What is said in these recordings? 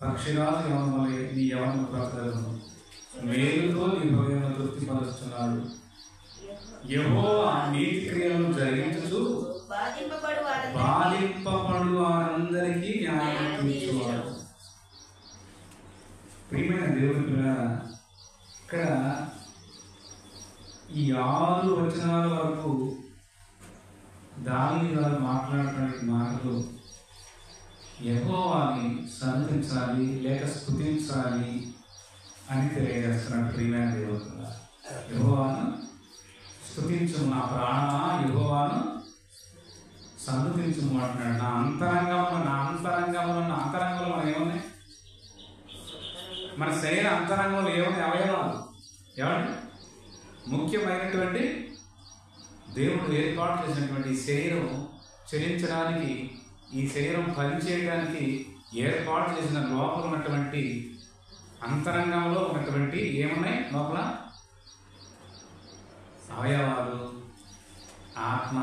పక్షిరాజు యవనం వలె నీ యవనము బ్రతకగలను. మేలుతో నీ హృదయమును తృప్తిపరుస్తున్నాడు. యెహోవా నీతి క్రియలను జరిగించుచు బాధింపబడు వారందరికీ న్యాయం తీర్చువాడు. ప్రియమైన దేవుని పిల్లలారా, ఇక్కడ ఈ 6 వచనాల వరకు దావీదు గారు మాట్లాడటానికి మాటలు యెహోవాని సన్నిధించాలి లేక స్తుతించాలి అని తెలియజేస్తున్నాడు. ప్రియమైన దేవుని పిల్లలారా, యెహోవాను స్తుతించు నా ప్రాణమా, యెహోవాను సన్నిధించు అంటున్నాడు. నా అంతరంగంలో మనం ఏమున్నాయి? మన శరీర అంతరంగంలో ఏమున్నాయి? అవయవాలు. ఏమండి? ముఖ్యమైనటువంటి దేవుడు ఏర్పాటు చేసినటువంటి ఈ శరీరం చలించడానికి, ఈ శరీరం పనిచేయడానికి ఏర్పాటు చేసిన లోపల ఉన్నటువంటి అంతరంగంలో ఉన్నటువంటి ఏమున్నాయి? లోపల అవయవాలు, ఆత్మ,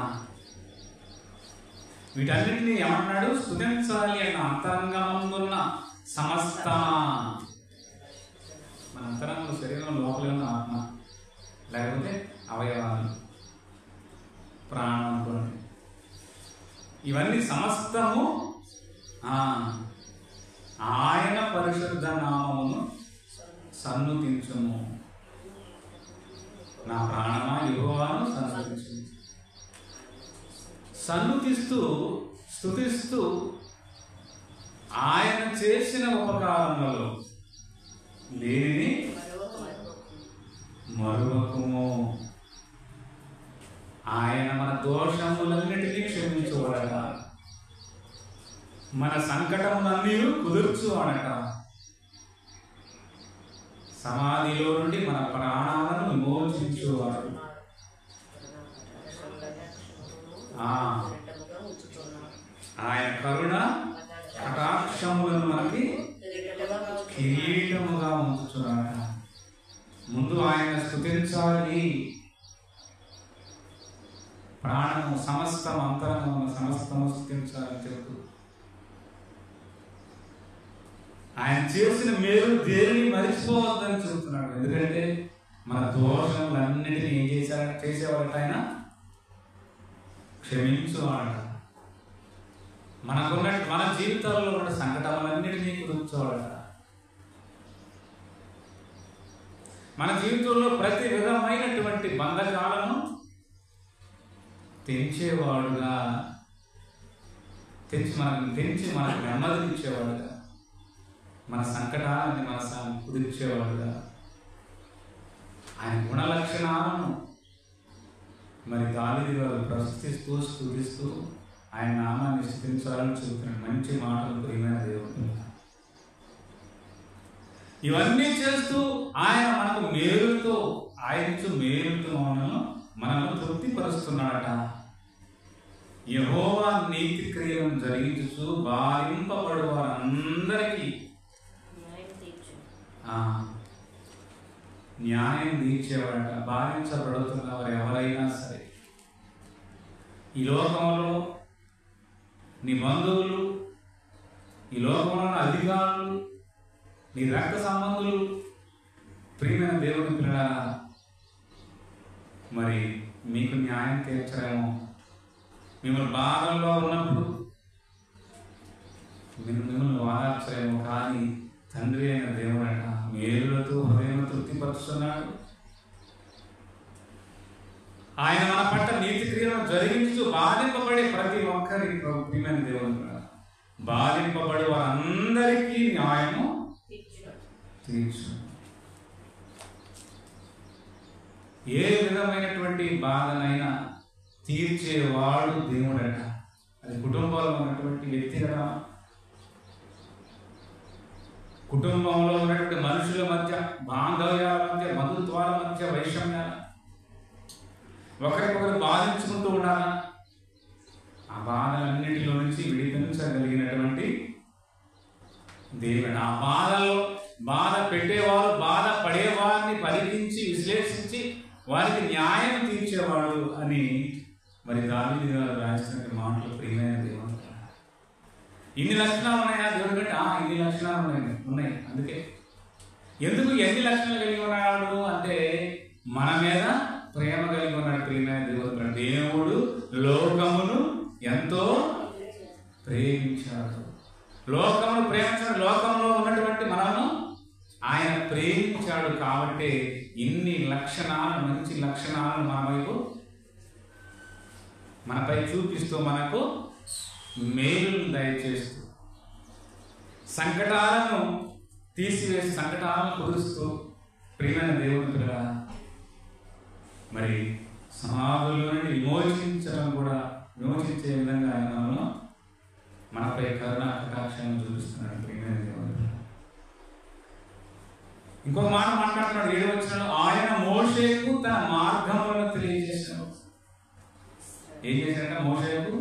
వీటన్నిటిని ఏమన్నాడు? స్తుతించాలి అన్న అంతరంగమున్న సమస్త. మన అంతరంగంలో శరీరం లోపల ఉన్న ఆత్మ, లేకపోతే అవయవాలు, ప్రాణం అనుకోండి, ఇవన్నీ సమస్తము ఆయన పరిశుద్ధ నామమును సన్నుతించుము. నా ప్రాణమా యెహోవాను సన్నుతించు. సన్నుతిస్తూ స్తుతిస్తూ ఆయన చేసిన ఉపకారములలో దేనిని మరువకుము. ఆయన మన దోషములన్నిటినీ క్షమించువాడట, మన సంకటములన్నీ కుదుర్చువాడట, సమాధిలో నుండి మన ప్రాణాలను విమోచించువాడు. ఆయన కరుణ కటాక్షములను మనకి కిరీటముగా ఉంచుచున్నాడట. ముందు ఆయన స్తుతించాలి. ప్రాణము సమస్తం, అంతరంగము సమస్తము స్తుతించాలని చెప్తూ ఆయన చేసిన మేలు దేనిని మరిచిపోవద్దని చెప్తున్నాడు. ఎందుకంటే మన దోషములన్నిటినీ ఏం చేసేవాడట? ఆయన క్షమించువాడట. మన జీవితాల్లో ఉన్న సంకటాలన్నిటినీ కుదుర్చువాడట. మన జీవితంలో ప్రతి విధమైనటువంటి బంధకాలను తెంచేవాడుగా, మనకు నెమ్మదినిచ్చేవాడుగా, మన సంకటాలని మనసాన్ని కుదిర్చేవాడుగా, ఆయన గుణ లక్షణాలను మరి దావీదు గారు ప్రస్తుతిస్తూ స్తుతిస్తూ ఆయన నామాన్ని స్తుతించాలని చెబుతున్నాడు. మంచి మాటలు ప్రియమైన దేవుడు. ఇవన్నీ చేస్తూ ఆయన మనకు మేలుతో, మేలుతో మనల్ని తృప్తిపరుస్తున్నాడట. యెహోవా నీతి క్రియలను జరిగించు బాధింపబడు వారందరికీ న్యాయం తీర్చేవాడట. బాధించబడుతున్న వారు ఎవరైనా సరే, ఈ లోకంలో నీ బంధువులు, ఈ లోకంలో అధికారులు, నీ రక్త సంబంధులు, ప్రియమైన దేవుని పిల్లలారా, మరి మీకు న్యాయం తీర్చరేమో. మిమ్మల్ని బాధల్లో ఉన్నప్పుడు మిమ్మల్ని వాదార్చరేమో. కానీ తండ్రి అయిన దేవుడట మేలులతో హృదయం తృప్తిపరుస్తున్నాడు. ఆయన మన పట్ల నీతి క్రియలను జరిగించు బాధింపబడే ప్రతి ఒక్కరి ప్రియమైన దేవుని బాధింపబడి వారందరికీ న్యాయము తీర్చు. ఏ విధమైనటువంటి బాధనైనా తీర్చేవాడు దేవుడట. అది కుటుంబంలో ఉన్నటువంటి వ్యక్తిగత, కుటుంబంలో ఉన్నటువంటి మనుషుల మధ్య, బాంధవ్యాల మధ్య, బంధుత్వాల మధ్య వైషమ్యాల, ఒకరికొకరు బాధించుకుంటూ ఉండాలా. ఆ బాధలన్నిటిలో నుంచి విడిపించగలిగినటువంటి దేవుడు. ఆ బాధల్లో బాధ పెట్టేవారు, బాధ పడేవారిని పరిగణించి విశ్లేషించి వారికి న్యాయం తీర్చేవాడు అని మరి దావీదు గారు రాసినటువంటి మాటలు ప్రియమైన దేవుడు. ఇన్ని లక్షణాలు ఉన్నాయా దేవుడి కంటే? ఇన్ని లక్షణాలు ఉన్నాయి. అందుకే ఎందుకు ఎన్ని లక్షణాలు కలిగి ఉన్నాడు అంటే మన మీద ప్రేమ కలిగి ఉన్నాడు. ప్రియమైన దేవుడు, దేవుడు లోకమును ఎంతో ప్రేమించాడు. లోకమును ప్రేమించాడు. లోకంలో ఉన్నటువంటి మనము ఆయన ప్రేమించాడు. కాబట్టి ఇన్ని లక్షణాలు, మంచి లక్షణాలను మనపై చూపిస్తూ మనకు మేలును దయచేస్తూ, సంకటాలను తీసివేసి సంకటాలను కుదురుస్తూ, ప్రియమైన దేవుని పిల్ల మరి సమాధుల నుండి విమోచించే విధంగా ఆయన మనపై కరుణ కటాక్షాలను చూపిస్తున్నాడు. ప్రియమైన దేవుని పిల్ల ఇంకొక మాట మాట్లాడుతున్నాడు 7వ వచనంలో, ఆయన మోషేకు తన మార్గములను తెలియజేశాడు. ఏం చేశాడంటే మోషేకు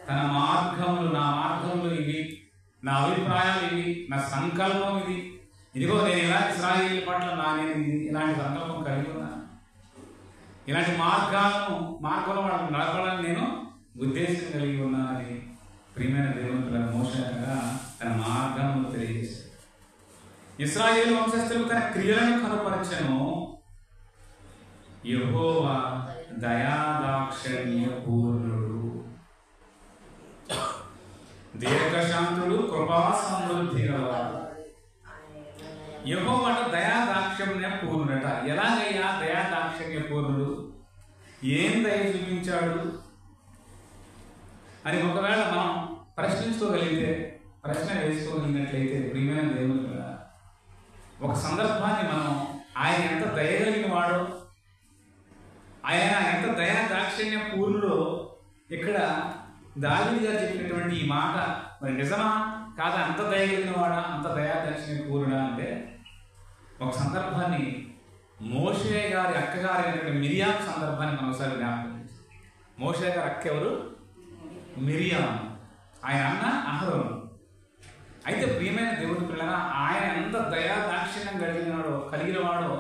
తన మార్గములు, నా మార్గములు ఇవి, నా అభిప్రాయాలు ఇవి, నా సంకల్పం ఇది, ఇదిగో నేను ఇలాంటి ఇశ్రాయేలు పట్ల నేను ఇలాంటి సంకల్పం కలిగి ఉన్నాను, ఇలాంటి మార్గంలో వాళ్ళని నడపాలని నేను ఉద్దేశం కలిగి ఉన్నానని ప్రియమైన దేవుని మోషేగా తన మార్గములు తెలియజేశాడు. ఇశ్రాయేలు వంశస్థులకు తన క్రియలను కనపరచెను. యెహోవా దయాదాక్షిణ్య పూర్ణుడు, దీర్ఘశాంతుడు, కృపా సమృద్ధి గలవాడు. యెహోవా దయాదాక్షిణ్య పూర్ణుడట. ఎలాగయ్యా దయాదాక్షిణ్య పూర్ణుడు? ఏం దయ చూపించాడు అని ఒకవేళ మనం ప్రశ్న వేసుకోగలిగినట్లయితే ప్రియమైన దేవుని కదా, ఒక సందర్భాన్ని మనం ఆయన ఎంత దయగలిగిన వాడో, ఆయన ఎంత దయా దాక్షిణ్య పూర్ణుడో ఇక్కడ దావీదు గారు చెప్పినటువంటి ఈ మాట మరి నిజమా కాదా? అంత దయగలిగిన వాడా, అంత దయా దాక్షిణ్య పూర్ణుడా అంటే ఒక సందర్భాన్ని మోషే గారి అక్కగారు అయినటువంటి మిరియాం సందర్భాన్ని మనం ఒకసారి జ్ఞాపకం చేస్తాం. మోషే గారి అక్క ఎవరు? మిరియాం. ఆయన అన్న అహరోను. అయితే ప్రియమైన దేవుడి పిల్లగా ఆయన ఎంత దయా దాక్షిణ్యం కలిగిన వాడో,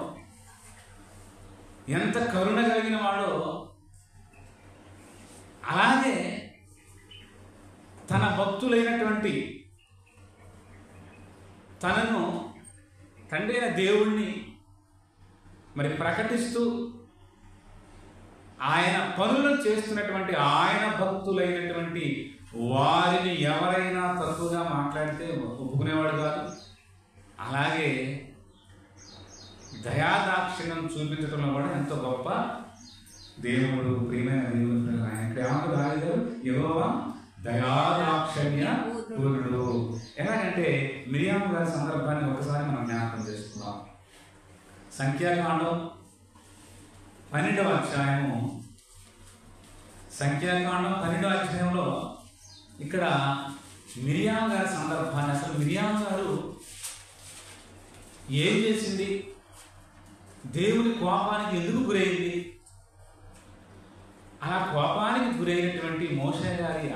ఎంత కరుణ కలిగిన వాడో, అలాగే తన భక్తులైనటువంటి తనను తండ్రి అయిన దేవుణ్ణి మరి ప్రకటిస్తూ ఆయన పనులను చేస్తున్నటువంటి ఆయన భక్తులైనటువంటి వారిని ఎవరైనా తక్కువగా మాట్లాడితే ఒప్పుకునేవాడు కాదు. అలాగే దయాదాక్షిణ్యం చూపించడంలో కూడా ఎంతో గొప్ప దేవుడు, ప్రియమైన దేవుడు. ఆయన ప్రేమకు రాలేదు యెహోవా దయాదాక్షిణ్య పూర్ణుడు. ఎలాగంటే మిరియాము గారి సందర్భాన్ని ఒకసారి మనం జ్ఞాపకం చేసుకున్నాం. సంఖ్యాకాండం 12వ అధ్యాయము, సంఖ్యాకాండం 12వ అధ్యాయంలో ఇక్కడ మిరియాము గారి సందర్భాన్ని, అసలు మిరియాము గారు ఏం చేసింది, దేవుని కోపానికి ఎందుకు గురైంది, ఆ కోపానికి గురైనటువంటి మోషే గారి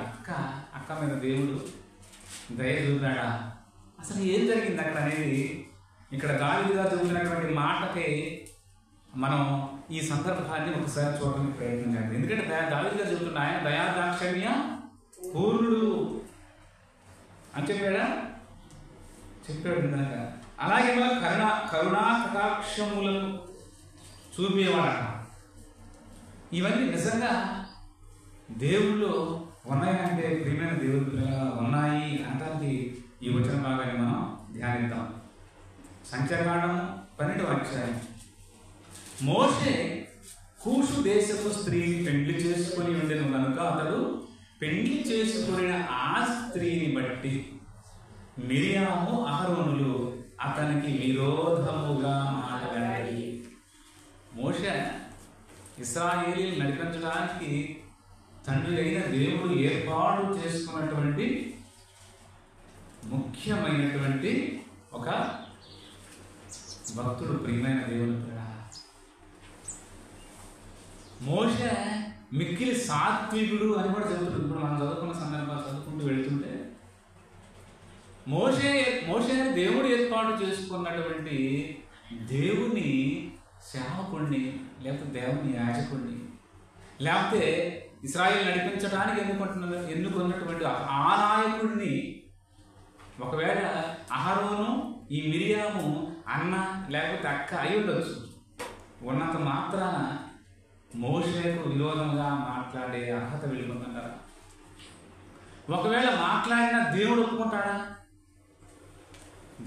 అక్క మీద దేవుడు దయ చూపాడా, అసలు ఏం జరిగింది అక్కడ అనేది ఇక్కడ దావీదు గారు చెబుతున్నటువంటి మాటకి మనం ఈ సందర్భాన్ని ఒకసారి చూడడానికి ప్రయత్నం చేయాలి. ఎందుకంటే దావీదు గారు చెబుతున్న ఆయన దయాదాక్షిణ్య పూర్ణుడు అని చెప్పాడు కనుక, అలాగే కరుణా కటాక్షములను చూపేవాడట. ఇవన్నీ నిజంగా దేవుళ్ళు ఉన్నాయంటే ప్రియమైన దేవుడి పిల్లగా ఉన్నాయి అనడానికి ఈ వచన భాగాన్ని మనం ధ్యానిద్దాం. సంఖ్యాకాండం 12వ అధ్యాయం. మోషే కూషు దేశపు స్త్రీని పెండ్లి చేసుకుని ఉండెను కనుక అతడు పెండ్లి చేసుకున్న ఆ స్త్రీని బట్టి మిరియాము అహరోనులు అతనికి విరోధముగా మాట్లాడాయి. మోషే ఇశ్రాయేలీయులను నడిపించడానికి తండ్రి అయిన దేవుడు ఏర్పాటు చేసుకున్నటువంటి ముఖ్యమైనటువంటి ఒక భక్తుడు, ప్రియమైన దేవుని పిల్ల. మోషే మిక్కిలి సాత్వికుడు అని కూడా చెబుతాడు. ఇప్పుడు మనం చదువుకున్న సందర్భాలు చదువుకుంటూ వెళుతుంటే మోషే దేవుడు ఏర్పాటు చేసుకున్నటువంటి దేవుని సేవకుడిని, లేకపోతే దేవుని యాజకుడిని, లేకపోతే ఇశ్రాయేలు నడిపించడానికి ఎన్నుకున్నటువంటి ఆ నాయకుడిని ఒకవేళ అహరోను ఈ మిరియాము అన్న లేకపోతే అక్క అయి ఉండొచ్చు. ఉన్నంత మాత్రాన మోషేకు విరోధంగా మాట్లాడే అర్హత వెళ్ళిపోతుంటారా? ఒకవేళ మాట్లాడిన దేవుడు ఒప్పుకుంటాడా?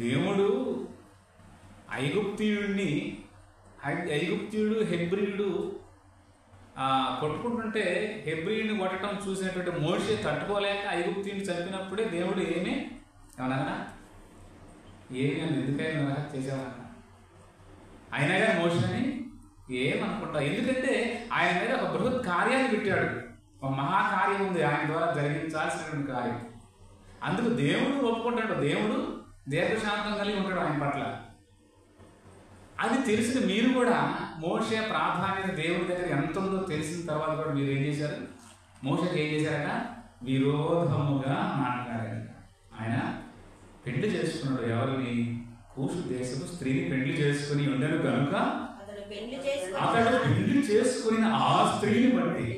దేవుడు ఐగుప్తీయుడు హెబ్రీయుడు కొట్టుకుంటుంటే హెబ్రీయుడిని కొట్టడం చూసినటువంటి మోషే తట్టుకోలేక ఐగుప్తీయుడిని చంపినప్పుడే దేవుడు ఏమన్నా ఎందుకైనా చేసేవాళ్ళ అయినా కానీ మోషేని ఏమనుకుంటా. ఎందుకంటే ఆయన మీద ఒక బృహత్ కార్యాన్ని పెట్టాడు, ఒక మహాకార్యం ఉంది ఆయన ద్వారా జరిగించాల్సినటువంటి కార్యం. అందుకు దేవుడు ఒప్పుకుంటాడు, దేవుడు దీర్ఘశాంతం కలిగి ఉంటాడు ఆయన పట్ల. అది తెలిసిన మీరు కూడా మోషే ప్రాధాన్యత దేవుడి దగ్గర ఎంత ఉందో తెలిసిన తర్వాత కూడా మీరు ఏం చేశారు? మోషేకి ఏం చేశారట? విరోధముగా మాట్లాడారు. ఆయన పెళ్లి చేసుకున్నాడు ఎవరిని? కూషు దేశపు స్త్రీని పెళ్లి చేసుకుని ఉండను కనుక అతడు పెళ్లి చేసుకుని ఆ స్త్రీని బట్టి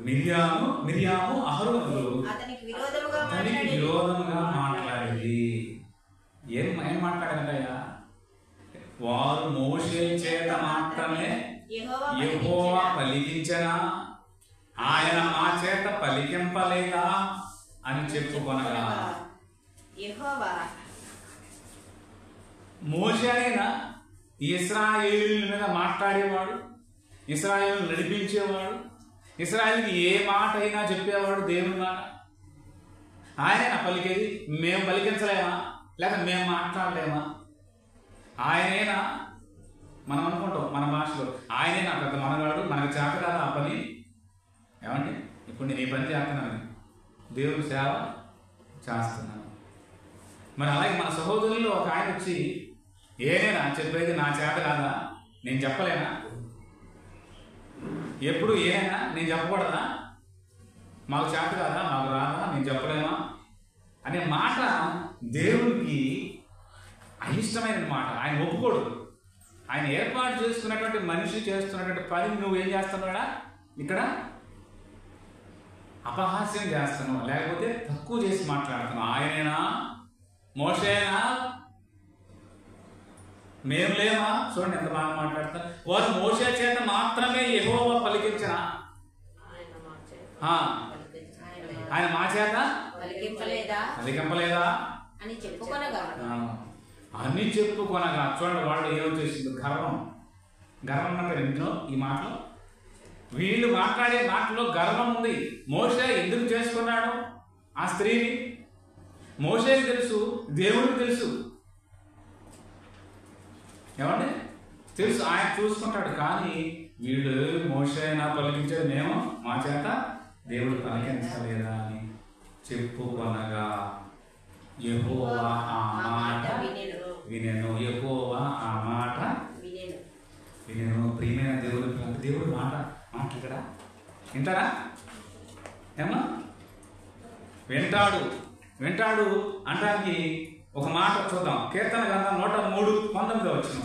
మిరియాము అహరోనులు అతనికి విరోధముగా మాట్లాడేది. ఏం మాట్లాడారయ్యా? వారు మోషే చేత మాత్రమే యెహోవా పలికించనా, ఆయన మా చేత పలికింపలేదా అని చెప్పుకొనగా. మోషే అయినా ఇశ్రాయేలీయుల మీద మాట్లాడేవాడు, ఇశ్రాయేలు నడిపించేవాడు, ఇశ్రాయేలుకి ఏ మాట అయినా చెప్పేవాడు దేవుని మాట. ఆయనైనా పలికేది? మేము పలికించలేమా లేక మేము మాట్లాడలేమా? ఆయనైనా మనం అనుకుంటాం మన భాషలో, ఆయనైనా పెద్ద మనగాడు, మనకు చేత కాదు ఆ పని. ఏమండి ఇప్పుడు నేను ఈ పని చేస్తున్నాను, దేవుని సేవ చేస్తున్నాను. మరి అలాగే మన సహోదరుల్లో ఒక ఆయన వచ్చి ఏనేనా చెప్పేది నా చేత కాదా, నేను చెప్పలేనా, ఎప్పుడు ఏనైనా నేను చెప్పకూడదా, మాకు చేత కాదా, మాకు రాదా, నేను చెప్పలేమా అనే మాట దేవునికి అయిష్టమైన మాట. ఆయన ఒప్పుకోడు. ఆయన ఏర్పాటు చేసుకున్నటువంటి మనిషి చేస్తున్నటువంటి పని నువ్వేం చేస్తున్నాడా? ఇక్కడ అపహాస్యం చేస్తున్నావు, లేకపోతే తక్కువ చేసి మాట్లాడుతున్నావు. ఆయనైనా మోషేనా మేము లేమా? చూడండి ఎంత బాగా మాట్లాడతారు. వారు మోషే చేత మాత్రమే యెహోవా పలికించనా, ఆయన మా చేత పలికింపలేదా అని చెప్పుకొనగా. చూడండి వాళ్ళు ఏం చేసింది? గర్వం అంటే ఇంట్లో ఈ మాటలో, వీళ్ళు మాట్లాడే మాటలో గర్వం ఉంది. మోషే ఎందుకు చేసుకున్నాడు ఆ స్త్రీని? మోషేకి తెలుసు, దేవుడికి తెలుసు. ఏమండి తెలుసు, ఆయన చూసుకుంటాడు. కానీ వీళ్ళు మోషేనా పలికించేది, మేము మా చేత దేవుడు పలికించలేదా అని చెప్పుకొనగా. యెహోవా ఆ మాట వినెను. యెహోవా ఆ మాట వినెను. ప్రియమైన దేవుడు మాట్లాడరా? వింటారా? ఏమన్నా వింటాడు అంటానికి ఒక మాట చూద్దాం. కీర్తన గ్రంథం 103:19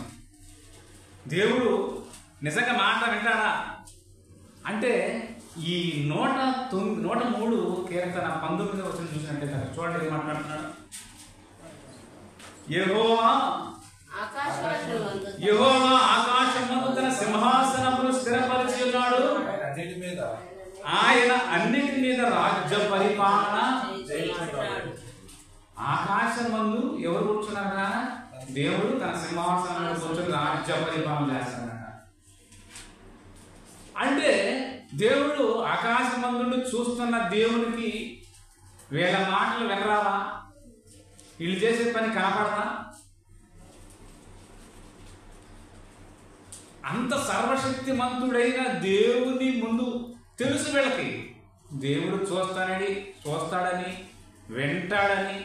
దేవుడు నిజంగా మాట వింటాడా అంటే ఈ 103 కీర్తన 19 చూసినట్లయితే చూడండి ఏం మాట్లాడుతున్నాడు. యెహోవా ఆకాశమందు తన సింహాసనమును స్థిరపరిచి ఉన్నాడు, ఆయన అన్నిటి మీద రాజ్య పరిపాలన. ఆకాశమందు ఎవరు కూర్చున్నారా? దేవుడు తన సింహాసనంలో కూర్చొని రాజ్య పరిపాలన చేస్తాడట. అంటే దేవుడు ఆకాశమందును చూస్తున్న దేవునికి వీళ్ళ మాటలు వినరావా? వీళ్ళు చేసే పని కనపడదా? అంత సర్వశక్తిమంతుడైన దేవుని ముందు తెలుసు వీళ్ళకి. దేవుడు చూస్తాడని వింటాడని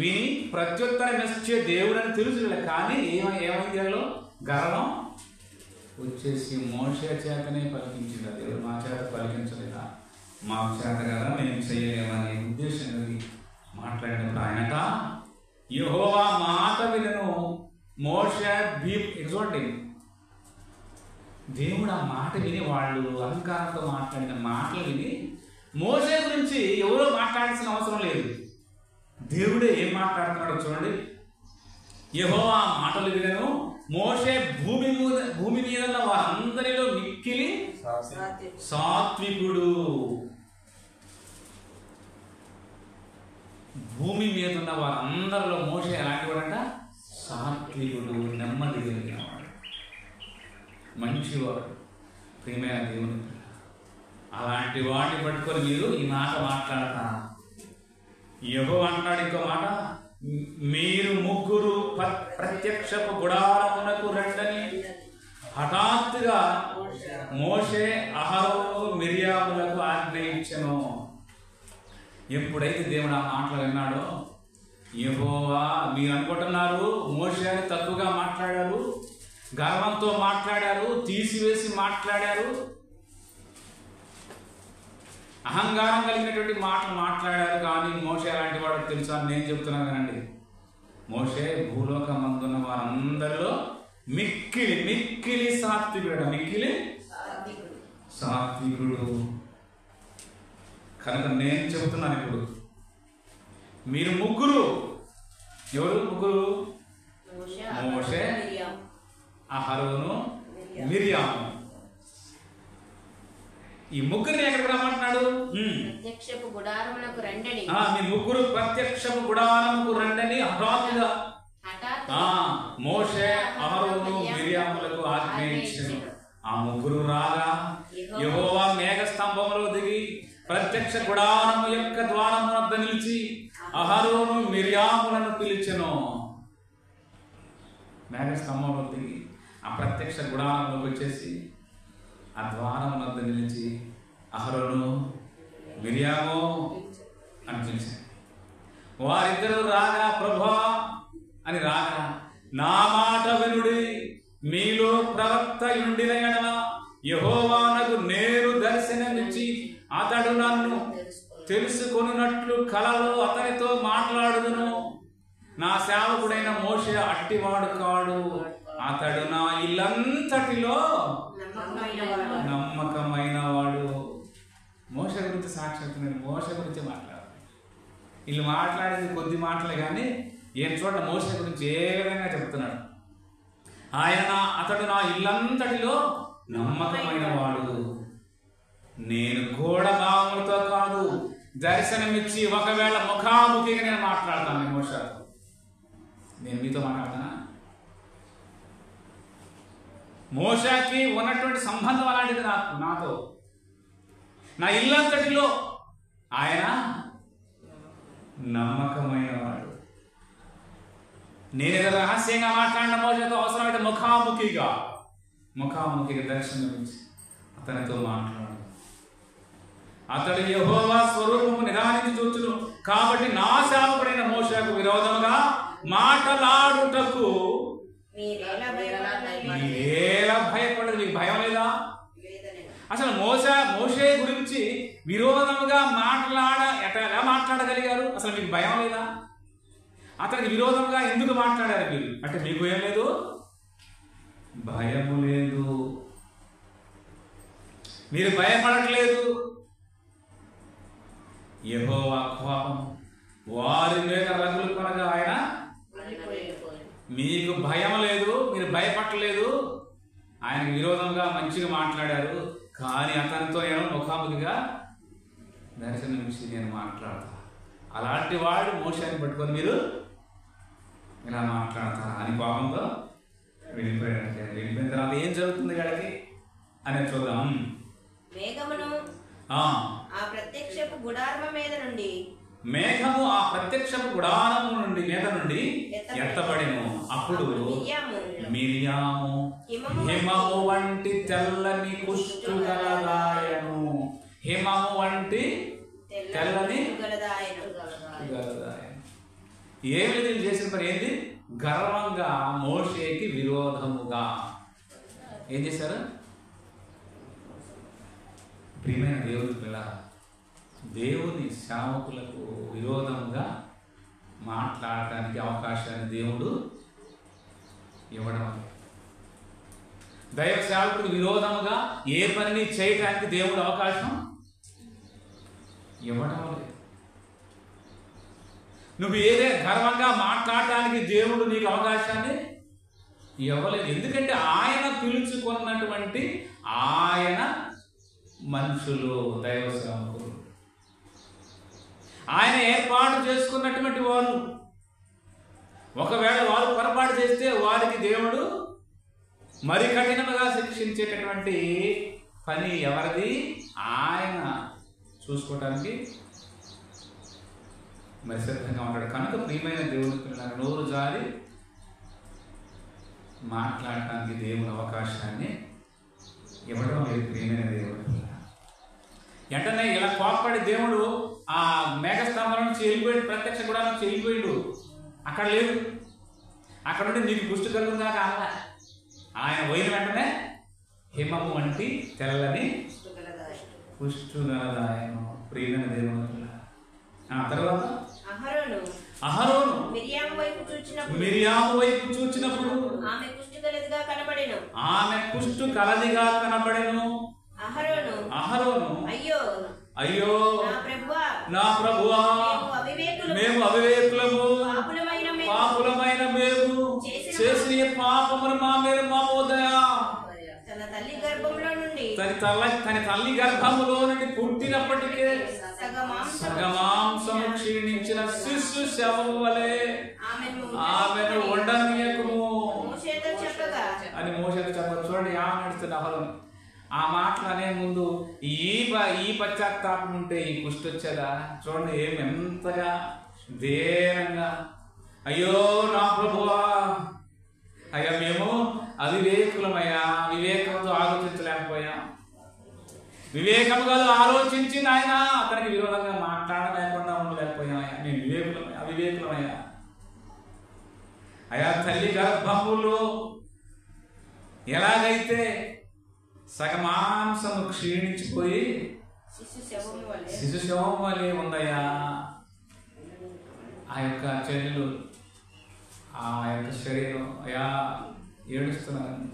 విని ప్రత్యుత్తరం ఇచ్చే దేవుడు అని తెలుసు వీళ్ళకి. కానీ ఏమైంది వీళ్ళు? గర్వం వచ్చేసి మోషే చేతనే పలికించిందా దేవుడు, మా చేత పలికించలేదా, మా చేత కదా మేము చేయలేమనే ఉద్దేశం కలిగి మాట్లాడినప్పుడు ఆయనట యెహోవా మాట వినను. మోషే చూడండి, దేవుడు ఆ మాట విని, వాళ్ళు అహంకారంతో మాట్లాడిన మాటలు విని, మోషే గురించి ఎవరో మాట్లాడాల్సిన అవసరం లేదు. దేవుడే ఏం మాట్లాడుతున్నాడో చూడండి. యెహోవా మాటలు వినను, మోషే భూమి మీద ఉన్న వారందరిలో మిక్కిలి సాత్వికుడు. భూమి మీద ఉన్న వారందరిలో మోషే ఎలాంటి వాడంట? సాత్వికుడు, నెమ్మది కలిగినవాడు, మంచివాడు, ప్రియమైన దేవుని. అలాంటి వాడిని పట్టుకొని మీరు ఈ మాట మాట్లాడతా. యెహోవా అంటాడు ఇంకో మాట, మీరు ముగ్గురు ప్రత్యక్షపు గుడారమునకు రండని హఠాత్తుగా మోషే అహరోను మిర్యాములకు ఆజ్ఞయించెను. ఎప్పుడైతే దేవుడు ఆ మాటలు విన్నాడో, యెహోవా మీరు అనుకుంటున్నారు మోషే అని తక్కువగా మాట్లాడారు, గర్వంతో మాట్లాడారు, తీసివేసి మాట్లాడారు, అహంకారం కలిగినటువంటి మాటలు మాట్లాడారు. కానీ మోషే అలాంటి వాడు తెలుసా? నేను చెప్తున్నాను కదండి. మోషే భూలోకమందున్న వారందరిలో మిక్కిలి సాత్వికుడు, మిక్కిలి సాత్వికుడు. కనుక నేను చెబుతున్నాను ఇప్పుడు, మీరు ముగ్గురు, ఎవరు ముగ్గురు? మోషే, అహరోను, మిర్యాము. ఈ ముగ్గురిని ఎక్కడికి రమ్మంటున్నాడు? ప్రత్యక్షపు గుడారమునకు రండని. మీ ముగ్గురు ప్రత్యక్షపు గుడారమునకు రండని హఠాత్తుగా మోషే, అహరోను, మిర్యాములకు ఆజ్ఞయించెను. ఆ ముగ్గురు రాగా యెహోవా మేఘ స్తంభంలో దిగి ప్రత్యక్ష గుడారము యొక్క ద్వారము వద్ద నిలిచి అహరోను మిర్యాములను పిలిచెను. మేఘ స్తంభంలో దిగి ఆ ప్రత్యక్ష గుడారంలోకి వచ్చేసి ఆ ద్వారం వద్ద నిలిచి అహరోను, మిర్యాము అని పిలిచాను. వారిద్దరూ రాగా ప్రభువా అని రాగా, నా మాట వినుడి, మీలో ప్రవక్త ఉండిన యెడల యెహోవానకు నేను దర్శనమిచ్చి అతడు నన్ను తెలుసుకొనున్నట్లు కలలో అతనితో మాట్లాడుదును. నా సేవకుడైన మోషే అట్టివాడు కాడు, అతడు నా ఇల్లంతటిలో నమ్మకమైన వాడు. మోషే గురించి సాక్షాత్తు నేను మోషే గురించి మాట్లాడాను. వీళ్ళు మాట్లాడేది కొద్ది మాటలే కానీ ఏం చూడండి మోషే గురించి ఏ విధంగా చెప్తున్నాడు. అతడు నా ఇల్లంతటిలో నమ్మకమైన వాడు, నేను గూఢభావములతో కాదు దర్శనమిచ్చి ఒకవేళ ముఖాముఖిగా నేను మాట్లాడతాను. మోషేతో నేను మీతో మాట్లాడతానా? మోషేకి ఉన్నటువంటి సంబంధం అలాంటిది నాతో. నా ఇల్లంతటిలో ఆయన నమ్మకమైన వాడు. నేను రహస్యంగా మాట్లాడిన మోషేతో అవసరమైతే ముఖాముఖిగా దర్శనమిచ్చి అతనితో మాట్లాడు. అతడు యెహోవా స్వరూపము నిదానించి చూచును కాబట్టి నా సేవకుడైన మోషేకు విరోధముగా మాటలాడుటకు మీరేలా భయపడదు? మీకు భయం లేదా? అసలు మోషే గురించి విరోధముగా ఎలా మాట్లాడగలిగారు? అసలు మీకు భయం లేదా? అతనికి విరోధంగా ఎందుకు మాట్లాడారు మీరు అంటే మీకు ఏం లేదు? భయము లేదు, మీరు భయపడట్లేదు. యెహోవా కోపం వారి మీద రగులు కొనగా ఆయన మీకు భయం లేదు, మీరు భయపడలేదు. ఆయనకు విరోధంగా మంచిగా మాట్లాడారు, కానీ అతనితో నేను ముఖాముఖిగా దర్శనమిచ్చి నేను మాట్లాడతా. అలాంటి వాడు మోషేని పట్టుకొని మీరు ఇలా మాట్లాడతారా అని కోపంతో వెళ్ళిపోయిన తర్వాత ఏం జరుగుతుంది గడికి అనేది చూద్దాం. మేఘము ఆ ప్రత్యక్షపు గుడారము నుండి మీద నుండి ఎత్తబడెను. అప్పుడు మిర్యాము హిమము వంటి తెల్లని కుష్టు గలదాయను. హిమము వంటి తెల్లని ఏమి వీళ్ళు చేసిన పని ఏంటి? గర్వంగా మోషేకి విరోధముగా ఏం చేశారు? ప్రియమైన దేవుని పిల్ల, దేవుని సేవకులకు విరోధంగా మాట్లాడటానికి అవకాశాన్ని దేవుడు ఇవ్వడం. దైవ సేవకుడికి విరోధముగా ఏ పనిని చేయటానికి దేవుడు అవకాశం ఇవ్వడం లేదు. నువ్వు ఏదే గర్వంగా మాట్లాడటానికి దేవుడు నీకు అవకాశాన్ని ఇవ్వలేదు. ఎందుకంటే ఆయన పిలుచుకున్నటువంటి ఆయన మనుషులు, దైవ సేవకులు, ఆయన ఏర్పాటు చేసుకున్నటువంటి వారు. ఒకవేళ వారు పొరపాటు చేస్తే వారికి దేవుడు మరి కఠినంగా శిక్షించేటటువంటి పని ఎవరిది? ఆయన చూసుకోవటానికి మరి సిద్ధంగా ఉంటాడు. కనుక ప్రియమైన దేవుడికి నోరు జారి మాట్లాడటానికి దేవుని అవకాశాన్ని ఇవ్వడం లేదు. ప్రియమైన దేవుడు వెంటనే ఇలా కోపపడి దేవుడు ఆ మేఘస్తంభం నుంచి వెళ్ళిపోయాడు, ప్రత్యక్ష గుడారం నుంచి వెళ్ళిపోయాడు. అక్కడ లేదు. అక్కడ నుండి నీకు పుష్టి కలుగుతుందా కాదా? ఆయన పోయిన వెంటనే హిమము వంటి తెల్లని పుష్టుగలదాయను. ప్రియమైన దేవుడు తర్వాత అహరోను మిరియాము వైపు చూచినప్పుడు ఆమె పుష్టు కలదిగా కనబడెను. అహరోను అయ్యో నా ప్రభువా, మేము అవివేకులము, పాపులమైన మేము చేసిన పాపమును మా మీద మోదయా. తన తల్లి గర్భములో నుండి పుట్టినప్పటికే సగమాంసము క్షీణించిన శిశు శవము వలె ఆమెను ఉండనీయకుము అని మోషేతో చెప్పారు. చూడండి ఆమె నడుస్తున్న అహరోను. ఆ మాటలు అనే ముందు ఈ పశ్చాత్తాపం ఉంటే ఈ కుష్టి వచ్చేదా? చూడండి ఎంతగా ధీరంగా, అయ్యో నా ప్రభువా, అయ్యా మేము అవివేకులమయ్యా, వివేకంతో ఆలోచించలేకపోయాం, వివేకముగా ఆలోచించి ఆయన అతనికి విరోధంగా మాట్లాడలేకుండా ఉండలేకపోయాం. మేము అవివేకులమయ్యా. అయా తల్లి గర్భములో ఎలాగైతే సగమాంసము క్షీణించిపోయి శిశు శవం వలె ఉందయ్యా. ఆ యొక్క చర్యలు, ఆ యొక్క శరీరం అయా ఏడుస్తున్నారు.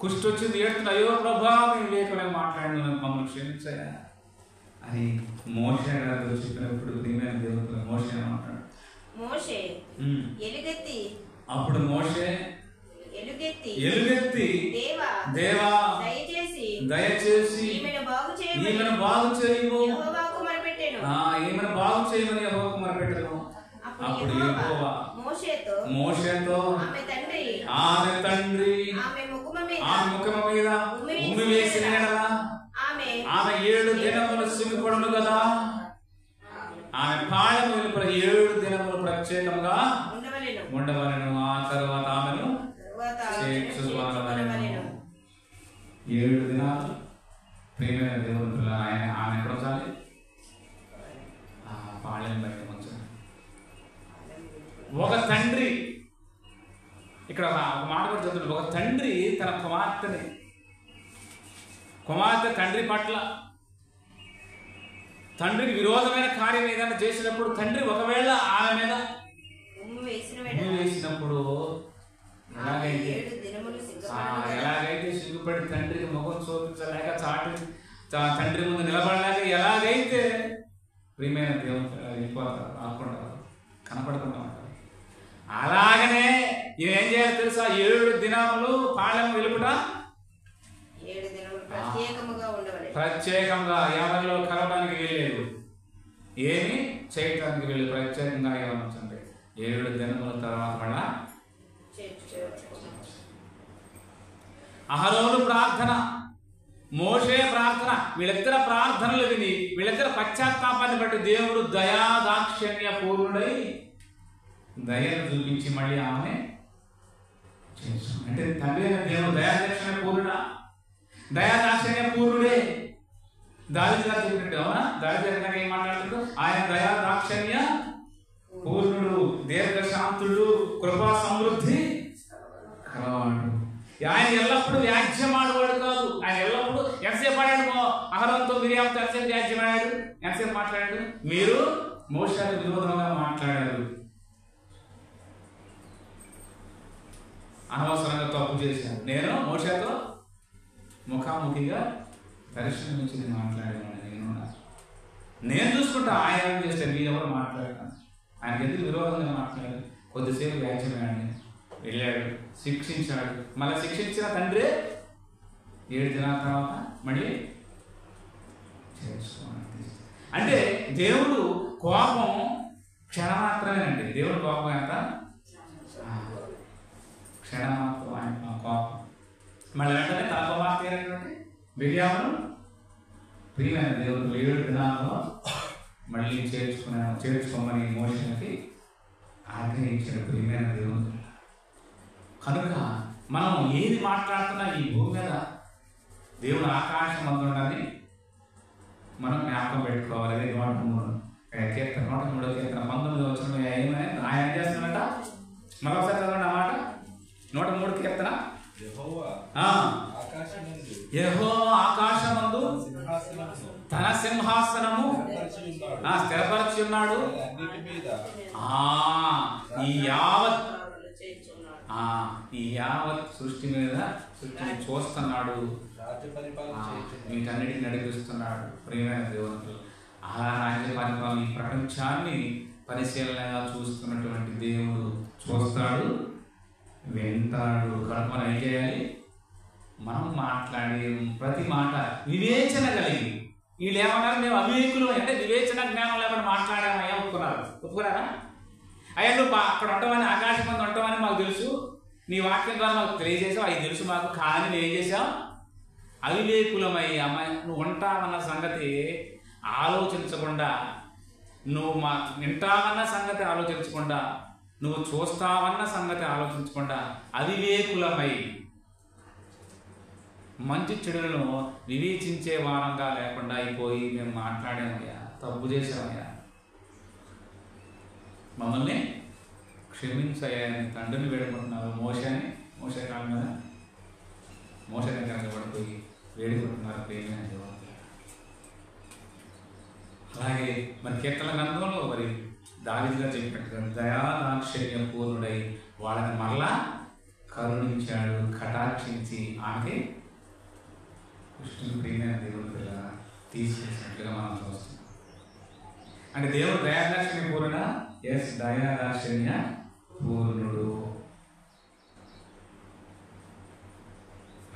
కుష్టి వచ్చింది, ఏడుతున్నా, అయ్యో ప్రభా మీ వివేకమే మాట్లాడిన మమ్మల్ని క్షమించాయా అని మోషే గారు చెప్పినప్పుడు ప్రియమైన దేవుడు మోషే మాట్లాడు. అప్పుడు మోషే ఎలుగెత్తి దేవా దయచేసి ఈమెను బాగు చేయము, ఈమెను బాగు చేయమని యెహోవాకు మొరపెట్టెను. అప్పుడు యెహోవా మోషేతో ఆమె తండ్రి ఆమె ముఖము మీద ఉమ్మి వేసిన యెడల ఆమె 7 దినములు సిగ్గుపడును కదా. ఆమె పాళెము వెలుపల 7 దినములు ప్రత్యేకంగా ఉండవలెను. ఆ తర్వాత ఆమెను 7 దినాలు ప్రియమైన దేవుడు ఆమె ఎక్కడ ఉంచాలి? ఆ పాళెం బయట ఉంచాలి. ఒక తండ్రి, ఇక్కడ ఒక మాట కూడా చదువుతుంది, ఒక తండ్రి తన కుమార్తె తండ్రి పట్ల తండ్రికి విరోధమైన కార్యం ఏదైనా చేసినప్పుడు తండ్రి ఒకవేళ ఆమె మీద వేసినప్పుడు ఎలాగైతే సిగ్గుపడి తండ్రికి ముఖం చూపించలేక తండ్రి ముందు నిలబడలేక ఎలాగైతే ప్రియమైన దేవుడు వెళ్ళిపోతారు, రాకుండా కనపడకుండా ఉంటారు. అలాగనే ఈయన ఏం చేయాలి తెలుసా? 7 దినములు పాళెము వెలుపట ప్రత్యేకంగా ఎవరిలో కలవడానికి వెళ్ళలేదు, ఏమి చేయటానికి వెళ్ళి ప్రత్యేకంగా ఏమనుంచండి. 7 దినముల తర్వాత మళ్ళా అహరోను ప్రార్థన, మోషే ప్రార్థన, వీళ్ళిద్దరు ప్రార్థనలు విని వీళ్ళిద్దరు పశ్చాత్తాపాన్ని బట్టి దేవుడు దయా దాక్షిణ్య పూర్ణుడై దయను చూపించి మళ్ళీ ఆమె అంటే తండ్రి అయిన దేవుడు దయాదాక్షిణ్య పూర్ణుడా? దయాదాక్షిణ్య పూర్ణుడే. దావీదు గారు చెప్పినట్టు అవునా? దావీదు గారు ఏం మాట్లాడుతాడు? ఆయన దయాదాక్షిణ్య పూర్ణుడు, దీర్ఘశాంతుడు, కృపా సమృద్ధి కలవాడు. ఆయన ఎల్లప్పుడూ వ్యాజ్యమాడేవాడు కాదు. ఆయన ఎల్లప్పుడూ ఎంతసేపు ఆడాడు? అహరోనుతో మిరియాముతో ఎంతసేపు వ్యాజ్యమాడాడు? ఎంతసేపు మాట్లాడాడు? మీరు మోషేకు విరోధంగా మాట్లాడారు, అనవసరంగా తప్పు చేశాను, నేను మోషేతో ముఖాముఖిగా దర్శనం నుంచి మాట్లాడాను. నేను నేను చూసుకుంటా, ఆయన ఏం చేస్తాను, మీరు ఎవరు మాట్లాడతాను. ఆయనకి ఎందుకు విరోధంగా మాట్లాడారు? కొద్దిసేపు వ్యాఖ్యమేయండి, వెళ్ళాడు, శిక్షించాడు. మళ్ళీ శిక్షించిన తండ్రి 7 దినాల తర్వాత మళ్ళీ చేసుకోవాలి. అంటే దేవుడు కోపం క్షణమాత్రమేనండి. దేవుడు కోపం ఎంత? క్షణమాత్రం ఆయన కోపం. మళ్ళీ వెంటనే తన కుమార్తె బిర్యామును ప్రియమైన దేవుడు 7 దినాల్లో మళ్ళీ చేర్చుకోమని మోషకి ఆగ్రహించాడు ప్రియమైన దేవుడు. కనుక మనం ఏది మాట్లాడుతున్నా ఈ భూమి మీద దేవుడు ఆకాశం అందుండాలని మనం జ్ఞాపకం పెట్టుకోవాలి. అదే 103 కీర్తన 19 వచ్చిన ఏమైనా ఆయన ఏం చేస్తున్నాడట? మరొకసారి చదవండి ఆ మాట. 103 కీర్తన. యెహోవా ఆకాశమందు తన సింహాసనము స్థిరపరచి ఉన్నాడు. ఈ యావత్ సృష్టి మీద సృష్టిని చూస్తున్నాడు, వీటన్నిటిని నడిపిస్తున్నాడు. ప్రియమైన దేవుడు ఆ రాజ్య పరిపాలన ఈ ప్రపంచాన్ని పరిశీలనగా చూస్తున్నటువంటి దేవుడు చూస్తాడు, వింటాడు. కనుక మనం ఏం చేయాలి? మనం మాట్లాడే ప్రతి మాట వివేచన కలిగి. వీళ్ళు ఏమన్నారు? మేము అవివేకులు, అంటే వివేచన జ్ఞానం లేకుండా మాట్లాడామయ్యా. ఒప్పుకున్నారా? అయ్యా నువ్వు అక్కడ ఉంటామని, ఆకాశం మంది ఉంటామని మాకు తెలుసు, నీ వాక్యం ద్వారా మాకు తెలియజేసావు, అవి తెలుసు మాకు. కానీ నువ్వు ఏం చేసావు? అవివేకులమై అమ్మాయి నువ్వు ఉంటావన్న సంగతి ఆలోచించకుండా, నువ్వు మా వింటావన్న సంగతి ఆలోచించకుండా, నువ్వు చూస్తావన్న సంగతి ఆలోచించకుండా అవివేకులమై మంచి చెడులను వివేచించే వారంగా లేకుండా అయిపోయి మేము మాట్లాడామయ్యా, తప్పు చేసామయ్యా, మమ్మల్ని క్షమించయ్యా తండ్రిని వేడుకుంటున్నారు. మోషే కాలం మీద మోషే దగ్గర పడిపోయి వేడుకుంటున్నారు ప్రేమైన దేవుడు. అలాగే మరి కీర్తన గ్రంథంలో మరి దావీదుగా చెప్పినట్టుగా దయాదాక్షిణ్య పూర్ణుడై వాళ్ళని మరలా కరుణించాడు, కటాక్షించి ఆమెకి కృష్ణుని ప్రియమైన దేవుడి పిల్ల తీసుకొచ్చినట్లుగా మనం చూస్తున్నాం. అంటే దేవుడు దయాదాక్షిణ్య పూర్ణ, ఎస్ దయాదాక్షిణ్య పూర్ణుడు.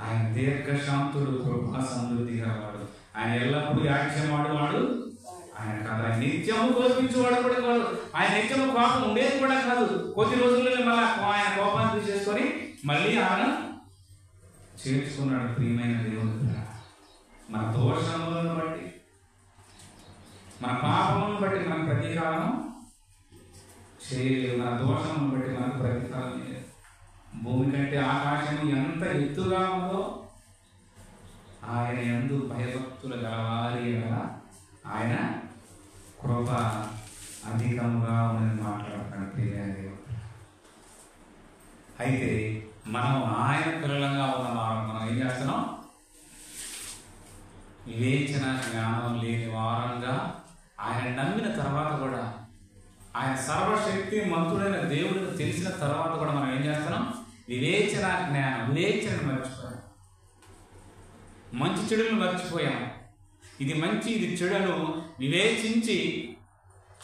ఆయన దీర్ఘశాంతుడు, కృపా సమృద్ధి గలవాడు. ఆయన ఎల్లప్పుడూ యాక్ష్యమాడు వాడు ఆయన కాదు. ఆయన నిత్యము కోపించేవాడు కూడా కాదు. ఆయన నిత్యము కోపం ఉండేది కూడా కాదు. కొద్ది రోజుల్లో మళ్ళీ ఆయన కోపాన్ని తీసేసుకొని మళ్ళీ ఆయన చేర్చుకున్నాడు. ప్రియమైన దేవుడు మన దోషములను బట్టి, మన పాపములను బట్టి మనకు ప్రతీకారం చేయలేదు. మన దోషములను బట్టి మనకు ప్రతీకారం చేయలేదు. భూమి కంటే ఆకాశం ఎంత ఎత్తుగా ఉందో ఆయన యందు భయభక్తులు గలవారి ఆయన కృప అధికంగా ఉందని మాట్లాడతాడు ప్రియమైన దేవుడు. అయితే మనం ఆయన పిల్లలంగా ఉన్న మనం ఏం చేస్తున్నాం? వివేచన జ్ఞానం లేని వారంగా ఆయన నమ్మిన తర్వాత కూడా, ఆయన సర్వశక్తి మంతుడైన దేవుడిని తెలిసిన తర్వాత కూడా మనం ఏం చేస్తున్నాం? వివేచన జ్ఞానం, వివేచనను మర్చిపోయాం, మంచి చెడులను మర్చిపోయాం. ఇది మంచి ఇది చెడును వివేచించి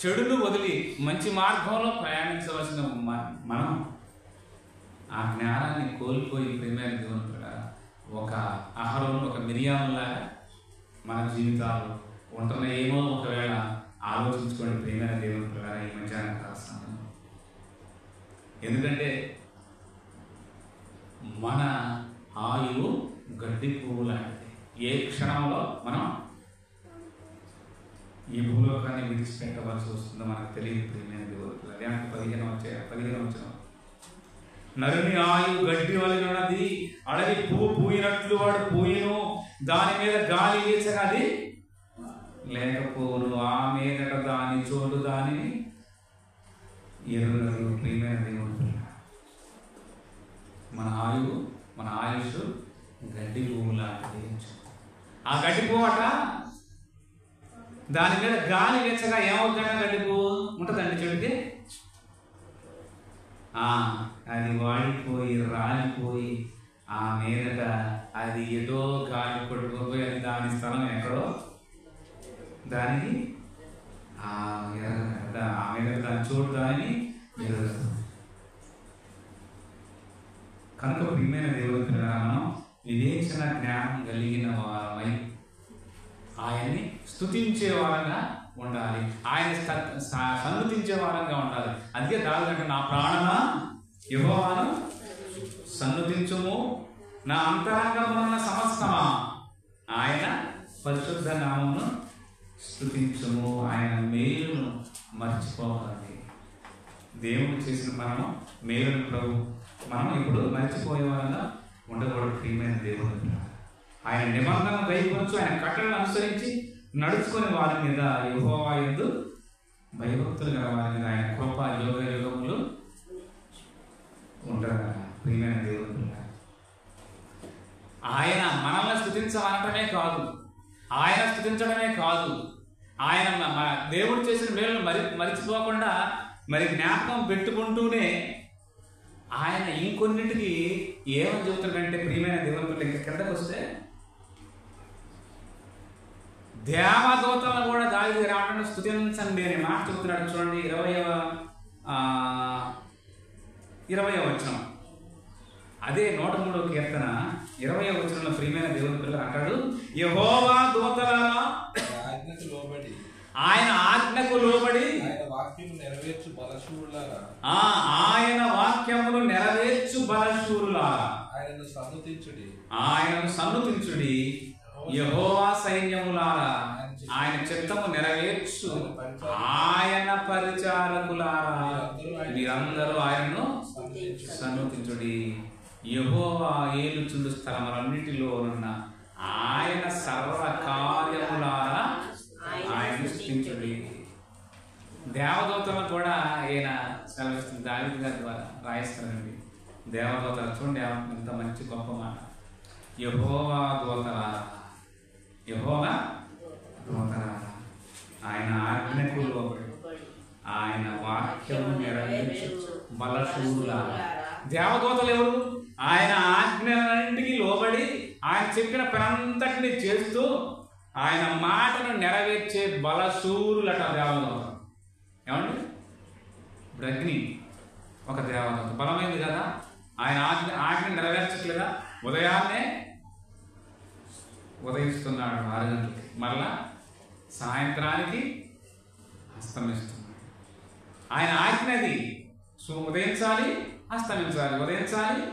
చెడును వదిలి మంచి మార్గంలో ప్రయాణించవలసిన మనం ఆ జ్ఞానాన్ని కోల్పోయి ప్రేమైన దేవునిగా ఒక అహరోను, ఒక మిరియాములాగా మన జీవితాలు ఉంటున్నాయేమో ఒకవేళ ఆలోచించుకోండి ప్రేమైన దేవుని ప్రకారం ఈ మధ్యాహ్నం కాస్తాను. ఎందుకంటే మన ఆయువు గడ్డి పువ్వు లాంటిది. ఏ క్షణంలో మనం ఈ భూలోకాన్ని విడిచిపెట్టవలసి వస్తుందో మనకు తెలియదు ప్రియమైన దేవుడు. అదే 15 వచ్చిన నరుని ఆయువు గడ్డి వలెనున్నది, అడవి పువ్వు పూయినట్లు వాడు పూయిను, దాని మీద గాలి వీచగా అది లేకపోను, ఆ మీదట దాని చోటు దానిని ఎరుగదు. ప్రియమైన దేవుడు మన ఆయుష్ గడ్డి పువ్వు లాంటిది. ఆ గడ్డి పువ్వు అట దాని మీద గాలి వీచగా ఏమవుతుందా? గడ్డి పువ్వు ఉంటుందండి చెడితే అది వాడిపోయి రాలిపోయి ఆ మీదట అది ఏదో గాలి కొట్టుకుపోయి అది దాని స్థలం ఎక్కడో దానికి ఆమె దాన్ని చూడదాని ఎరగదు. కనుక ప్రియమైన దేవుని పిల్లలారా, మనం వివేచన జ్ఞానం కలిగిన వారమై ఆయన్ని స్తుతించే వారంగా ఉండాలి, ఆయన సన్నుతించే వారంగా ఉండాలి. అందుకే దావీదు నా ప్రాణమా యెహోవాను సన్నుతించుము, నా అంతరంగమున్న సమస్తమా ఆయన పరిశుద్ధ నామమును స్తుతించుము. ఆయన మేలును మర్చిపోవాలి. దేవుడు చేసిన మనము మేలును ప్రభు మనం ఇప్పుడు మర్చిపోయే వారంగా ఉండకూడదు. ప్రియమైన దేవుడు ఆయన నిబంధన దయవచ్చు, ఆయన కట్టడను అనుసరించి నడుచుకునే వారి మీద యెహోవా యందు భయభక్తులు గల వారి మీద ఆయన కృప యోగ యుగములు ఉండగా. ప్రియమైన దేవుడు ఆయన మనల్ని స్తుతించాలనటమే కాదు, ఆయన స్తుతించడమే కాదు, ఆయన దేవుడు చేసిన మేలును మరిచిపోకుండా మరి జ్ఞాపకం పెట్టుకుంటూనే ఆయన ఇంకొన్నిటికి ఏమని చెబుతాడంటే ప్రియమైన దేవుని ఇంకా కిందకు వస్తే దేవదూతలను కూడా దావీదు రావడం స్తుతించండి అనే మాట చెబుతున్నాడు. చూడండి 20వ వచనం, అదే 103వ కీర్తన 20వ వచనంలో ప్రియమైన దేవుని పిల్లలు అంటాడు, యెహోవా దూతలారా ఆయన ఆజ్ఞకు లోబడి ఆయన వాక్యమును నెరవేర్చు బలశూరులారా ఆయనను సన్నుతించుడి, యెహోవా సైన్యములారా ఆయన చిత్తము నెరవేర్చు ఆయన పరిచారకులారా మీరందరూ ఆయనను సన్నుతించుడి. యెహోవా ఏలుచుండు స్థలములన్నిటిలో ఉన్న ఆయన సర్వ కార్యములారా ఆయన స్తుతించుడి. దేవదూతలను కూడా ఆయన సెలవిస్తుంది, దావీదు గారి ద్వారా రాయిస్తారండి. దేవదూతలు చూడండి ఎంత మంచి గొప్ప మాట, యెహోవా దూతలారా యెహోవా దూతలారా ఆయన ఆజ్ఞకు లోబడి ఆయన వాక్యము నెరవేర్చు బలశూరులారా. దేవదూతలు ఎవరు? ఆయన ఆజ్ఞలన్నింటికి లోబడి ఆయన చెప్పిన పనంతటిని చేస్తూ ఆయన మాటను నెరవేర్చే బలశూరులట దేవదూత. ఏమండి, ఇప్పుడు అగ్ని ఒక దేవదూత బలమైంది కదా, ఆయన ఆజ్ఞ నెరవేర్చట్లేదా? ఉదయాన్నే ఉదయిస్తున్నాడు 6 గంటలకి, మరలా సాయంత్రానికి అస్తమిస్తున్నాడు. ఆయన ఆజ్ఞది ఉదయించాలి అస్తమించాలి, ఉదయించాలి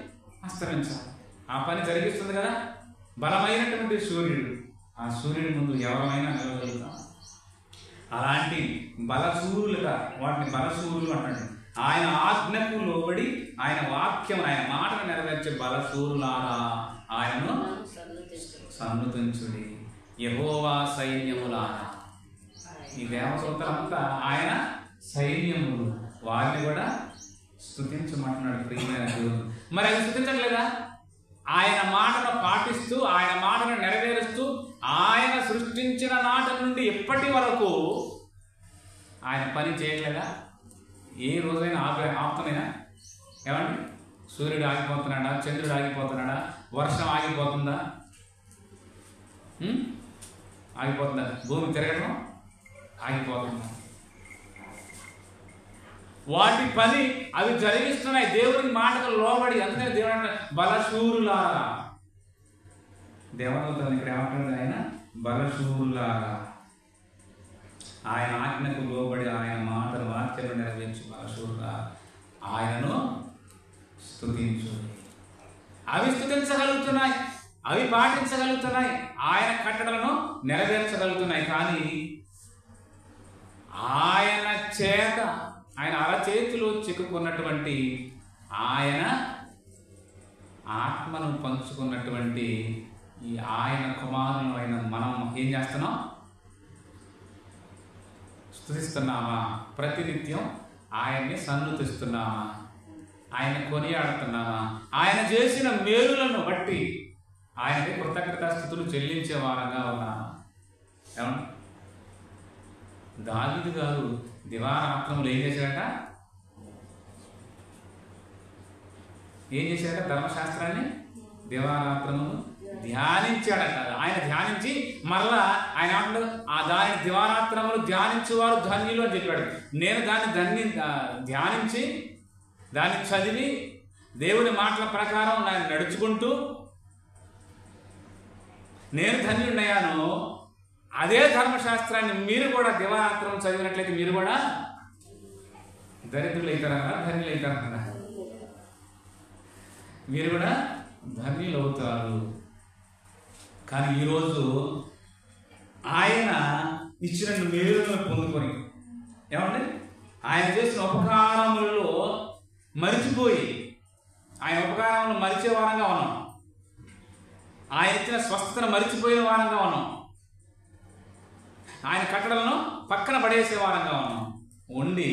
అస్తమించాలి, ఆ పని జరిగిస్తుంది కదా. బలమైనటువంటి సూర్యుడు, ఆ సూర్యుడి ముందు ఎవరైనా నిలవగలుగుతాం. అలాంటి బలసూరులుగా వాటిని బలసూరులు అంటాడు. ఆయన ఆజ్ఞకు లోబడి ఆయన వాక్యం ఆయన మాటను నెరవేర్చే బలసూరులారా ఆయనను సన్నుతించుడి, యెహోవా సైన్యములారా. ఈ దేవదూతలంతా ఆయన సైన్యములు, వారిని కూడా స్తుతించమంటున్నాడు ప్రియమైన దేవుడు. మరి అది స్తుతించట్లేదా? ఆయన మాటను పాటిస్తూ ఆయన మాటను నెరవేరుస్తూ ఆయన సృష్టించిన నాటి నుండి ఇప్పటి వరకు ఆయన పని చేయట్లేదా? ఏ రోజైనా ఆపుతున్నాయినా? ఏమండి, సూర్యుడు ఆగిపోతున్నాడా? చంద్రుడు ఆగిపోతున్నాడా? వర్షం ఆగిపోతుందా? ఆగిపోతుందా? భూమి తిరగడం ఆగిపోతుందా? వాటి పని అవి జరిగిస్తున్నాయి దేవుని మాటకు లోబడి. అందుకని దేవుడు బలశూరులారా, దేవదూతలు ఇక్కడ ఏమంటాడు? ఆయన బలశూరులారా ఆయన ఆజ్ఞకు లోబడి ఆయన మాటలు వాక్యలు నెరవేర్చు బలశూరులారా ఆయనను స్తుతించు. అవి స్తుతించగలుగుతున్నాయి, అవి పాటించగలుగుతున్నాయి, ఆయన కట్టడలను నెరవేర్చగలుగుతున్నాయి. కానీ ఆయన చేత ఆయన అరచేతిలో చిక్కుకున్నటువంటి ఆయన ఆత్మను పంచుకున్నటువంటి ఈ ఆయన కుమారులు అయిన మనం ఏం చేస్తున్నాం? స్తుతిస్తున్నామా? ప్రతినిత్యం ఆయన్ని సన్నుతిస్తున్నామా? ఆయన కొనియాడుతున్నామా? ఆయన చేసిన మేలులను బట్టి ఆయనకి కృతజ్ఞతాస్తుతులు చెల్లించే వారంగా ఉన్నామా? ఏమన్నా దావీదు గారు దివారాత్రములు ఏం చేశాడట? ధర్మశాస్త్రాన్ని దివారాత్రములు ధ్యానించాడట. ఆయన ధ్యానించి మరలా ఆయన అంటాడు, ఆ దాని దివారాత్రములు ధ్యానించేవారు ధన్యులు అని చెప్పాడు. నేను దాన్ని ధ్యానించి దాన్ని చదివి దేవుని మాటల ప్రకారం నేను నడుచుకుంటూ నేను ధన్యుడయ్యాను. అదే ధర్మశాస్త్రాన్ని మీరు కూడా దివారాత్రం చదివినట్లయితే మీరు కూడా దరిద్రులు అవుతారా, ధన్యులు అవుతారా? మీరు కూడా ధన్యులు అవుతారు. కానీ ఈరోజు ఆయన ఇచ్చిన మేలులను పొందుకొని ఏమండి ఆయన చేసిన ఉపకారములలో మరిచిపోయి ఆయన ఉపకారములను మరిచే వారంగా ఉన్నాం. ఆయన ఇచ్చిన స్వస్థతను మరిచిపోయే వారంగా ఉన్నాం. ఆయన కట్టడలను పక్కన పడేసే వారంగా ఉన్నాం. ఉండి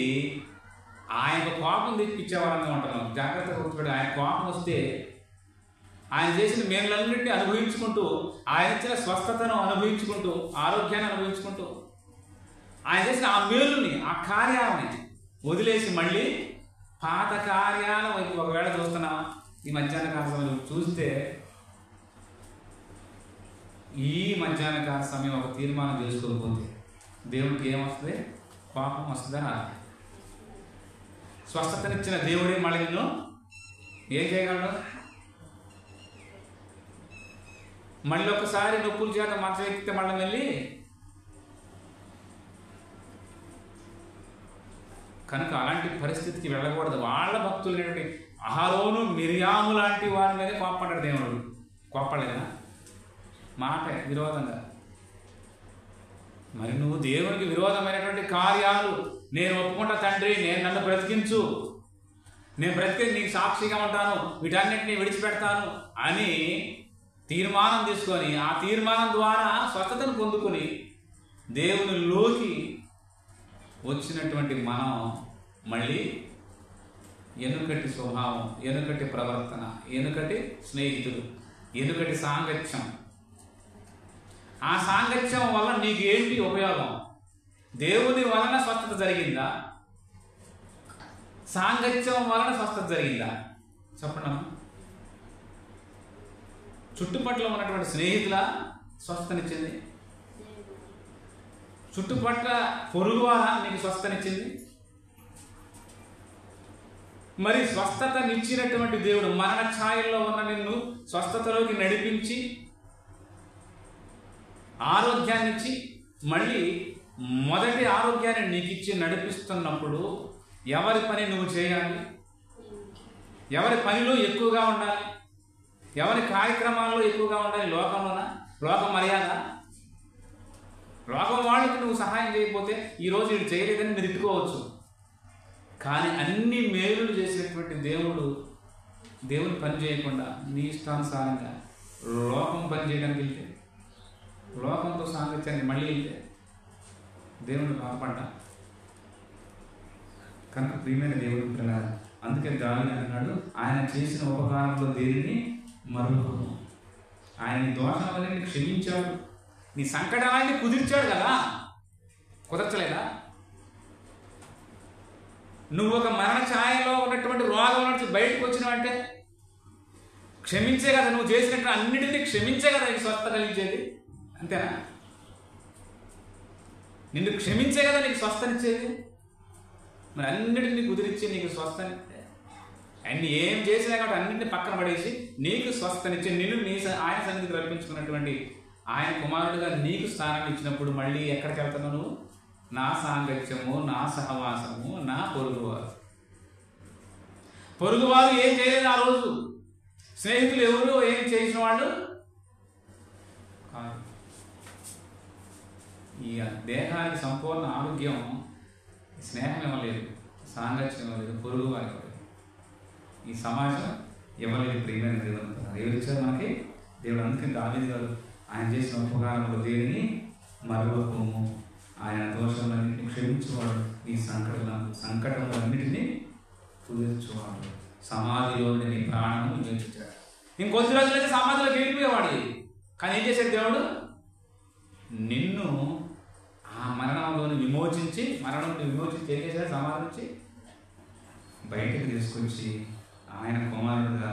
ఆయన కోపం తెప్పించే వారంగా ఉంటున్నాం. జాగ్రత్తగా గుర్తుపెట్టి ఆయన కోపం వస్తే ఆయన చేసిన మేలులన్నింటినీ అనుభవించుకుంటూ, ఆయన ఇచ్చిన స్వస్థతను అనుభవించుకుంటూ, ఆరోగ్యాన్ని అనుభవించుకుంటూ, ఆయన చేసిన ఆ మేలుని ఆ కార్యాలని వదిలేసి మళ్ళీ పాత కార్యాల వైపు ఒకవేళ చూస్తున్నావా? ఈ మధ్యాహ్న కాల సమయంలో చూస్తే ఈ మధ్యాహ్న కాల సమయం ఒక తీర్మానం చేసుకోకపోతే దేవుడికి ఏమొస్తుంది? పాపం వస్తుందని అర్థం. స్వస్థతనిచ్చిన దేవుడే మళ్ళీ నిన్ను ఏం చేయగలడు? మళ్ళీ ఒకసారి నొప్పుల చేత మంచం ఎక్కితే మళ్ళీ వెళ్ళి కనుక అలాంటి పరిస్థితికి వెళ్ళకూడదు. వాళ్ళ భక్తులు అహరోను మిరియాము లాంటి వారి మీదే కోప్పడ్డాడు దేవుడు. కోప్పడలేదా? మాట విరోధంగా. మరి నువ్వు దేవునికి విరోధమైనటువంటి కార్యాలు నేను ఒప్పుకుంటా తండ్రి, నేను నన్ను బ్రతికించు, నేను బ్రతికి నీకు సాక్షిగా ఉంటాను, వీటన్నిటిని విడిచిపెడతాను అని తీర్మానం తీసుకొని ఆ తీర్మానం ద్వారా స్వస్థతను పొందుకొని దేవునిలోకి వచ్చినటువంటి మనం మళ్ళీ ఎనుకటి స్వభావం, ఎనుకటి ప్రవర్తన, ఎనుకటి స్నేహితులు, ఎనుకటి సాంగత్యం, ఆ సాంగత్యం వల్ల నీకు ఏంటి ఉపయోగం? దేవుని వలన స్వస్థత జరిగిందా? సాంగత్యం వలన స్వస్థత జరిగిందా? చెప్పండి. చుట్టుపక్కల ఉన్నటువంటి స్నేహితుల స్వస్థతనిచ్చింది? చుట్టుపక్కల పొరుగు వారా నీకు స్వస్థతనిచ్చింది? మరి స్వస్థతనిచ్చినటువంటి దేవుడు మరణ ఛాయల్లో ఉన్న నిన్ను స్వస్థతలోకి నడిపించి ఆరోగ్యాన్నిచ్చి మళ్ళీ మొదటి ఆరోగ్యాన్ని నీకు ఇచ్చి నడిపిస్తున్నప్పుడు ఎవరి పని నువ్వు చేయాలి? ఎవరి పనిలో ఎక్కువగా ఉండాలి? ఎవరి కార్యక్రమాల్లో ఎక్కువగా ఉండాలి? లోకంలోనా? లోకం మర్యాద? లోకం వాళ్ళకి నువ్వు సహాయం చేయకపోతే ఈరోజు వీడు చేయలేదని మీరు తిట్టుకోవచ్చు. కానీ అన్ని మేలులు చేసినటువంటి దేవుని పని చేయకుండా నీ ఇష్టానుసారంగా లోకం పని చేయడానికి వెళ్తే, లోకంతో సాంగత్యాన్ని మళ్ళీ వెళ్తే దేవుని బాధపడ్డ. కనుక ప్రియమైన దేవుడు పిల్లలు, అందుకే దావీదు అన్నాడు, ఆయన చేసిన ఉపకారంలో దేనిని మరువకు. ఆయన నీ దోషాలన్నీ క్షమించాడు, నీ సంకటాలన్నీ కుదిర్చాడు కదా. కుదర్చలేదా? నువ్వు ఒక మరణ ఛాయలో ఉన్నటువంటి రోగం నుంచి బయటకు వచ్చినావంటే క్షమించే కదా, నువ్వు చేసినట్టు అన్నిటినీ క్షమించే కదా నీకు స్వస్థత కలిగించేది. అంతేనా? నిన్ను క్షమించే కదా నీకు స్వస్థనిచ్చేది. మరి అన్నిటినీ కుదిరించి నీకు స్వస్థని అన్ని ఏం చేసినా కాబట్టి అన్నింటినీ పక్కన పడేసి నీకు స్వస్థనిచ్చి నిన్ను ఆయన సన్నిధికి రప్పించుకున్నటువంటి ఆయన కుమారుడుగా నీకు స్థానం ఇచ్చినప్పుడు మళ్ళీ ఎక్కడికి వెళ్తున్నావు నువ్వు? నా సాంగత్యము, నా సహవాసము, నా పొరుగువారు. పొరుగువారు ఏం చేయలేదు ఆ రోజు. స్నేహితులు ఎవరు ఏం చేసిన వాళ్ళు కాదు. ఈ దేహానికి సంపూర్ణ ఆరోగ్యం స్నేహం ఇవ్వలేదు, సాంగత్యం ఇవ్వలేదు, పొరుగు వారి ఇవ్వలేదు, ఈ సమాజం ఇవ్వలేదు. ప్రియమైన దేవుడు ఎవరు ఇచ్చారు మనకి? దేవుడు. అందుకని దావీదు గారు ఆయన చేసిన ఉపకారంలో దేనిని మరువకము, ఆయన దోషాలన్నింటినీ క్షమించేవాడు, ఈ సంకటములన్నిటినీ కుదిర్చేవాడు, సమాధిలో నీ ప్రాణము నిలిచాడు. ఇంకొద్ది రోజులైతే సమాధిలోకి వెళ్ళిపోయేవాడు. కానీ ఏం చేశాడు దేవుడు? నిన్ను ఆ మరణంలోని విమోచించి ఏం చేశాడు? సమాధి నుంచి బయటకు తీసుకొచ్చి ఆయన కుమారుడుగా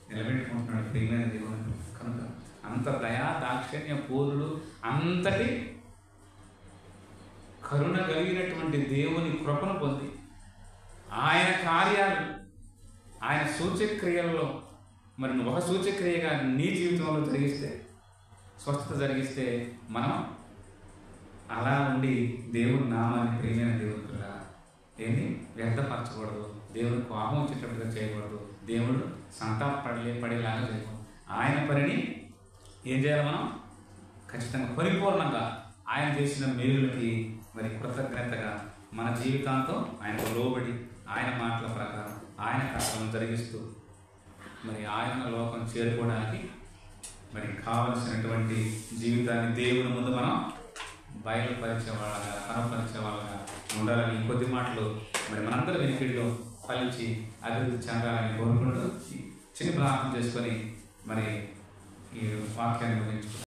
నిలబెట్టుకుంటున్నాడు. ప్రియమైన దేవుడు. కనుక అంత దయా దాక్షిణ్య పూర్ణుడు, అంతటి కరుణ కలిగినటువంటి దేవుని కృపను పొంది ఆయన కార్యాలు, ఆయన సూచక్రియల్లో మరి ఒక సూచక్రియగా నీ జీవితంలో జరిగిస్తే, స్వస్థత జరిగిస్తే, మనం అలా ఉండి దేవుని నామాన్ని ప్రియమైన దేవుడుగా ఏమి వ్యర్థపరచకూడదు, దేవుని కోపం వచ్చేటట్టుగా చేయకూడదు, దేవుడు పడేలాగా చేయకూడదు. ఆయన పనిని ఏం చేయాలి? మనం ఖచ్చితంగా పరిపూర్ణంగా ఆయన చేసిన మేలులకి మరి కృతజ్ఞతగా మన జీవితాంతం ఆయనకు లోబడి ఆయన మాటల ప్రకారం ఆయన కష్టం జరిగిస్తూ మరి ఆయన లోకం చేరుకోవడానికి మరి కావలసినటువంటి జీవితాన్ని దేవుని ముందు మనం బయలుపరిచే వాళ్ళగా, కనపరిచే వాళ్ళగా ఉండాలని కొద్ది మాటలు మరి మనందరి వెనుకడిలో ఫలించి అభివృద్ధి చెందాలని కోరుకుంటూ చిన్న ప్రార్థన చేసుకొని మరి ఈ వాక్యాన్ని ముగించుకుంటాం.